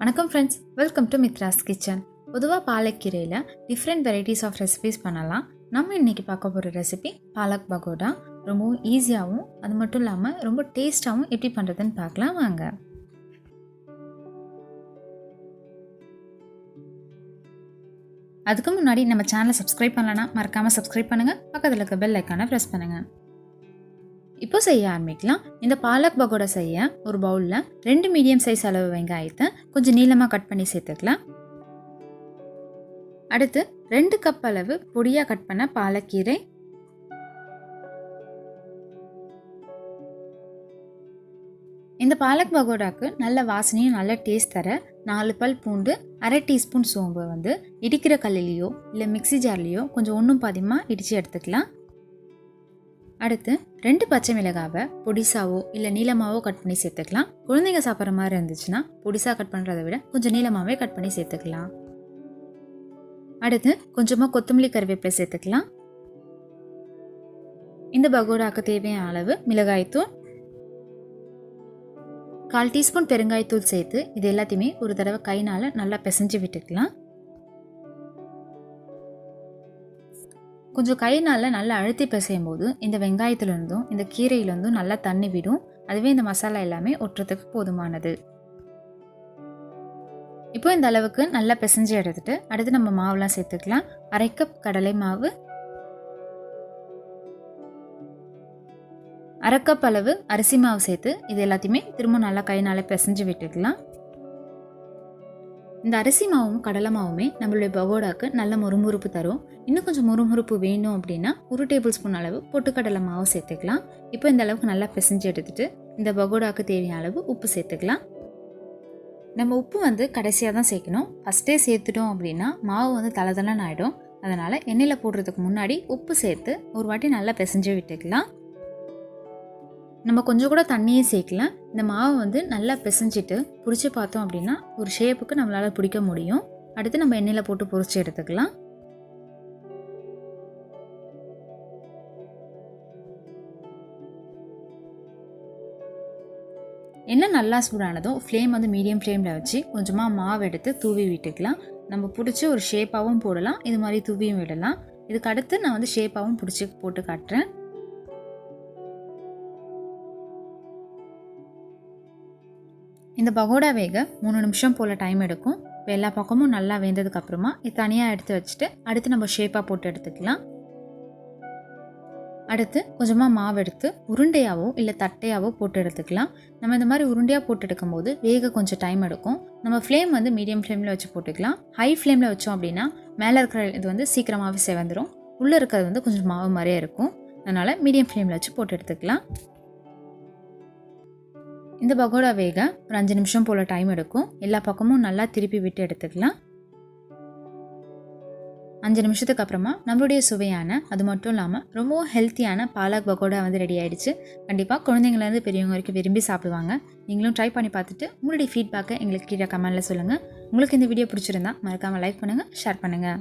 வணக்கம் friends, welcome to Mithras kitchen. பொதுவாக பாலக்கீரையில் different varieties of recipes பண்ணலாம். நம்ம இன்றைக்கி பார்க்க போகிற ரெசிபி பாலக் பகோடா. ரொம்பவும் ஈஸியாகவும் அது மட்டும் இல்லாமல் ரொம்ப டேஸ்ட்டாகவும் எப்படி பண்ணுறதுன்னு பார்க்கலாம் வாங்க. அதுக்கு முன்னாடி நம்ம சேனலை சப்ஸ்கிரைப் பண்ணலன்னா மறக்காமல் சப்ஸ்கிரைப் பண்ணுங்கள். பக்கத்தில் இருக்க பெல் ஐக்கானை ப்ரெஸ் பண்ணுங்கள். இப்போ செய்ய ஆரம்பிக்கலாம். இந்த பாலக் பகோடா செய்ய ஒரு பவுலில் 2 மீடியம் சைஸ் அளவு வெங்காயத்தை கொஞ்சம் நீளமாக கட் பண்ணி சேர்த்துக்கலாம். அடுத்து 2 கப் அளவு பொடியாக கட் பண்ண பாலக்கீரை, இந்த பாலக் பகோடாக்கு நல்ல வாசனையும் நல்ல டேஸ்ட் தர 4 பல் பூண்டு, 1/2 டீஸ்பூன் சோம்பு இடிக்கிற கல்லிலையோ இல்லை மிக்சி ஜார்லேயோ கொஞ்சம் ஒன்றும் பாதியமாக இடித்து எடுத்துக்கலாம். அடுத்து 2 பச்சை மிளகாவை பொடிசாவோ இல்லை நீளமாவோ கட் பண்ணி சேர்த்துக்கலாம். குழந்தைங்க சாப்பிட்ற மாதிரி இருந்துச்சுன்னா பொடிசாக கட் பண்ணுறதை விட கொஞ்சம் நீளமாகவே கட் பண்ணி சேர்த்துக்கலாம். அடுத்து கொஞ்சமாக கொத்தமல்லி கருவேப்பிலை சேர்த்துக்கலாம். இந்த பகோடாக்கு தேவையான அளவு மிளகாய்த்தூள், 1/4 டீஸ்பூன் பெருங்காயத்தூள் சேர்த்து இது எல்லாத்தையுமே ஒரு தடவை கைனால் நல்லா பிசைஞ்சு விட்டுக்கலாம். கொஞ்சம் கைனால் நல்லா அழுத்தி பிசையும் போது இந்த வெங்காயத்துலேருந்தும் இந்த கீரையிலேருந்தும் நல்லா தண்ணி விடும். அதுவே இந்த மசாலா எல்லாமே ஒட்டுறதுக்கு போதுமானது. இப்போ இந்த அளவுக்கு நல்லா பிசைஞ்சு எடுத்துட்டு அடுத்து நம்ம மாவுலாம் சேர்த்துக்கலாம். 1/2 கப் கடலை மாவு, 1/2 கப் அளவு அரிசி மாவு சேர்த்து இது எல்லாத்தையுமே திரும்ப நல்லா கைனால் பிசைஞ்சு விட்டுக்கலாம். இந்த அரிசி மாவும் கடலை மாவுமே நம்மளுடைய பகோடாக்கு நல்ல முறுமுறுப்பு தரும். இன்னும் கொஞ்சம் முறுமுறுப்பு வேணும் அப்படின்னா 1 டேபிள் ஸ்பூன் அளவு பொட்டுக்கடலை மாவு சேர்த்துக்கலாம். இப்போ இந்த அளவுக்கு நல்லா பிசைஞ்சு எடுத்துட்டு இந்த பகோடாக்கு தேவையான அளவு உப்பு சேர்த்துக்கலாம். நம்ம உப்பு கடைசியாக தான் சேர்க்கணும். ஃபஸ்ட்டே சேர்த்துட்டோம் அப்படின்னா மாவு தளதளன்னு ஆகிடும். அதனால் எண்ணெயில் போடுறதுக்கு முன்னாடி உப்பு சேர்த்து ஒரு வாட்டி நல்லா பிசைஞ்சு விட்டுக்கலாம். நம்ம கொஞ்சம் கூட தண்ணியே சேர்க்கலாம். இந்த மாவு நல்லா பிசைஞ்சிட்டு பிடிச்சி பார்த்தோம் அப்படின்னா ஒரு ஷேப்புக்கு நம்மளால் பிடிக்க முடியும். அடுத்து நம்ம எண்ணெயில் போட்டு பொரிச்சு எடுத்துக்கலாம். எண்ணெய் நல்லா சூடானதும் ஃப்ளேம் மீடியம் ஃப்ளேமில் வச்சு கொஞ்சமாக மாவு எடுத்து தூவி விட்டுக்கலாம். நம்ம பிடிச்சி ஒரு ஷேப்பாகவும் போடலாம், இது மாதிரி தூவியும் விடலாம். இதுக்கு அடுத்து நான் ஷேப்பாகவும் பிடிச்சி போட்டு காட்டுறேன். இந்த பகோடா வேக 3 நிமிஷம் போல் டைம் எடுக்கும். இப்போ எல்லா பக்கமும் நல்லா வெந்ததுக்கப்புறமா இது தனியாக எடுத்து வச்சுட்டு அடுத்து நம்ம ஷேப்பாக போட்டு எடுத்துக்கலாம். அடுத்து கொஞ்சமாக மாவு எடுத்து உருண்டையாவோ இல்லை தட்டையாவோ போட்டு எடுத்துக்கலாம். நம்ம இந்த மாதிரி உருண்டையாக போட்டு எடுக்கும்போது வேக கொஞ்சம் டைம் எடுக்கும். நம்ம ஃப்ளேம் மீடியம் ஃப்ளேமில் வச்சு போட்டுக்கலாம். ஹை ஃப்ளேமில் வச்சோம் அப்படின்னா மேலே இருக்கிற இது சீக்கிரமாகவே செவந்துடும். உள்ளே இருக்கிறது கொஞ்சம் மாவு மாதிரியே இருக்கும். அதனால் மீடியம் ஃப்ளேமில் வச்சு போட்டு எடுத்துக்கலாம். இந்த பகோடா வேக ஒரு 5 நிமிஷம் போல் டைம் எடுக்கும். எல்லா பக்கமும் நல்லா திருப்பி விட்டு எடுத்துக்கலாம். 5 நிமிஷத்துக்கு அப்புறமா நம்மளுடைய சுவையான அது மட்டும் இல்லாமல் ரொம்பவும் ஹெல்த்தியான பாலக் பகோடா ரெடி ஆகிடுச்சு. கண்டிப்பாக குழந்தைங்கள்லேருந்து பெரியவங்க வரைக்கும் விரும்பி சாப்பிடுவாங்க. நீங்களும் ட்ரை பண்ணி பார்த்துட்டு உங்களுடைய ஃபீட்பேக்கை எங்களுக்கு கீழே கமெண்ட்டில் சொல்லுங்கள். உங்களுக்கு இந்த வீடியோ பிடிச்சிருந்தா மறக்காமல் லைக் பண்ணுங்கள், ஷேர் பண்ணுங்கள்.